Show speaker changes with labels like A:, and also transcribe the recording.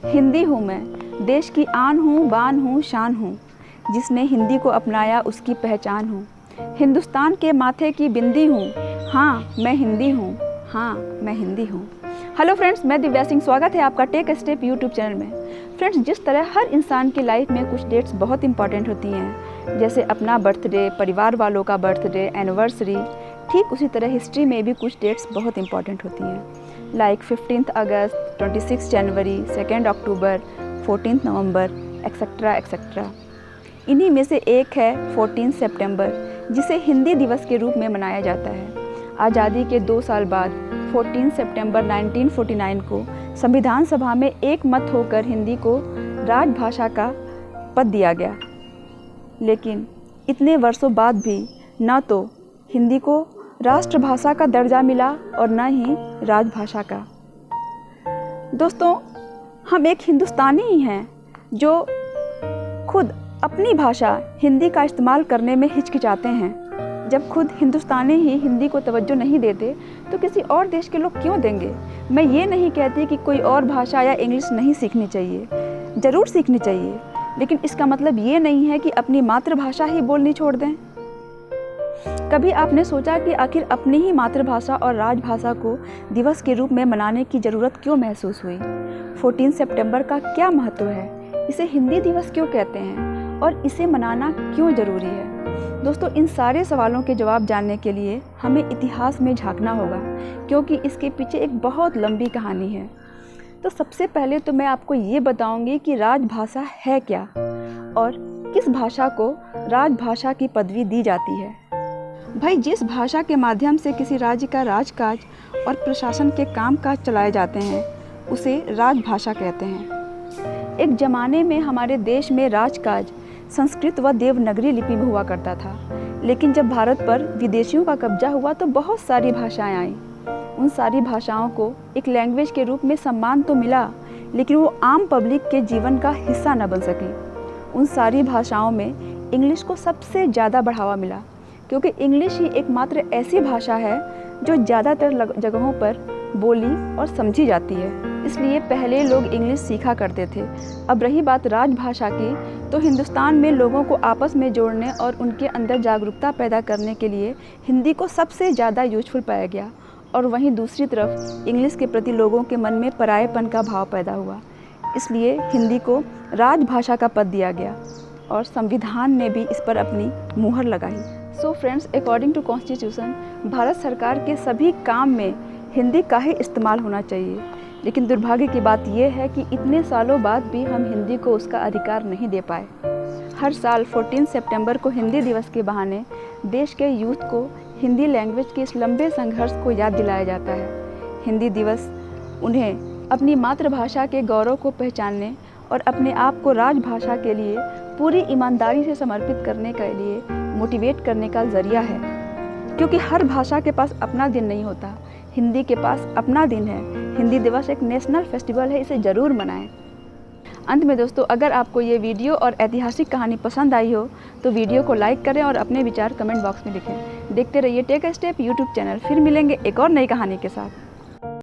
A: हिंदी हूँ मैं, देश की आन हूँ, बान हूँ, शान हूँ। जिसने हिंदी को अपनाया उसकी पहचान हूँ। हिंदुस्तान के माथे की बिंदी हूँ। हाँ मैं हिंदी हूँ, हाँ मैं हिंदी हूँ। हेलो फ्रेंड्स, मैं दिव्या सिंह, स्वागत है आपका टेक स्टेप यूट्यूब चैनल में। फ्रेंड्स, जिस तरह हर इंसान की लाइफ में कुछ डेट्स बहुत इंपॉर्टेंट होती हैं, जैसे अपना बर्थडे, परिवार वालों का बर्थडे, एनिवर्सरी, ठीक उसी तरह हिस्ट्री में भी कुछ डेट्स बहुत इंपॉर्टेंट होती हैं, लाइक 15 अगस्त, 26 जनवरी, 2 अक्टूबर, 14 नवंबर, एक्सेट्रा एक्सेट्रा। इन्हीं में से एक है 14 सितंबर, जिसे हिंदी दिवस के रूप में मनाया जाता है। आज़ादी के 2 साल बाद 14 सितंबर 1949 को संविधान सभा में एक मत होकर हिंदी को राजभाषा का पद दिया गया। लेकिन इतने वर्षों बाद भी न तो हिंदी को राष्ट्रभाषा का दर्जा मिला और न ही राजभाषा का। दोस्तों, हम एक हिंदुस्तानी ही हैं जो खुद अपनी भाषा हिंदी का इस्तेमाल करने में हिचकिचाते हैं। जब खुद हिंदुस्तानी ही हिंदी को तवज्जो नहीं देते तो किसी और देश के लोग क्यों देंगे। मैं ये नहीं कहती कि कोई और भाषा या इंग्लिश नहीं सीखनी चाहिए, ज़रूर सीखनी चाहिए, लेकिन इसका मतलब ये नहीं है कि अपनी मातृभाषा ही बोलनी छोड़ दें। कभी आपने सोचा कि आखिर अपनी ही मातृभाषा और राजभाषा को दिवस के रूप में मनाने की ज़रूरत क्यों महसूस हुई? 14 सितंबर का क्या महत्व है? इसे हिंदी दिवस क्यों कहते हैं और इसे मनाना क्यों ज़रूरी है? दोस्तों, इन सारे सवालों के जवाब जानने के लिए हमें इतिहास में झांकना होगा, क्योंकि इसके पीछे एक बहुत लंबी कहानी है। तो सबसे पहले तो मैं आपको ये बताऊंगी कि राजभाषा है क्या और किस भाषा को राजभाषा की पदवी दी जाती है। भाई, जिस भाषा के माध्यम से किसी राज्य का राजकाज और प्रशासन के कामकाज चलाए जाते हैं उसे राजभाषा कहते हैं। एक ज़माने में हमारे देश में राजकाज संस्कृत व देवनागरी लिपि में हुआ करता था, लेकिन जब भारत पर विदेशियों का कब्जा हुआ तो बहुत सारी भाषाएं आईं। उन सारी भाषाओं को एक लैंग्वेज के रूप में सम्मान तो मिला, लेकिन वो आम पब्लिक के जीवन का हिस्सा न बन सकी। उन सारी भाषाओं में इंग्लिश को सबसे ज़्यादा बढ़ावा मिला, क्योंकि इंग्लिश ही एकमात्र ऐसी भाषा है जो ज़्यादातर जगहों पर बोली और समझी जाती है। इसलिए पहले लोग इंग्लिश सीखा करते थे। अब रही बात राजभाषा की, तो हिंदुस्तान में लोगों को आपस में जोड़ने और उनके अंदर जागरूकता पैदा करने के लिए हिंदी को सबसे ज़्यादा यूजफुल पाया गया, और वहीं दूसरी तरफ इंग्लिश के प्रति लोगों के मन में परायेपन का भाव पैदा हुआ। इसलिए हिंदी को राजभाषा का पद दिया गया और संविधान ने भी इस पर अपनी मुहर लगाई। So friends, according to constitution, Bharat सरकार के सभी काम में हिंदी का ही इस्तेमाल होना चाहिए। लेकिन दुर्भाग्य की बात यह है कि इतने सालों बाद भी हम हिंदी को उसका अधिकार नहीं दे पाए। हर साल 14 सितंबर को हिंदी दिवस के बहाने देश के यूथ को हिंदी लैंग्वेज के इस लंबे संघर्ष को याद दिलाया जाता है। हिंदी दिवस उन्हें अपनी मातृभाषा के गौरव को पहचानने और अपने आप को राजभाषा के लिए पूरी ईमानदारी से समर्पित करने के लिए मोटिवेट करने का ज़रिया है। क्योंकि हर भाषा के पास अपना दिन नहीं होता, हिंदी के पास अपना दिन है। हिंदी दिवस एक नेशनल फेस्टिवल है, इसे ज़रूर मनाएं। अंत में दोस्तों, अगर आपको ये वीडियो और ऐतिहासिक कहानी पसंद आई हो तो वीडियो को लाइक करें और अपने विचार कमेंट बॉक्स में लिखें। देखते रहिए टेक स्टेप यूट्यूब चैनल। फिर मिलेंगे एक और नई कहानी के साथ।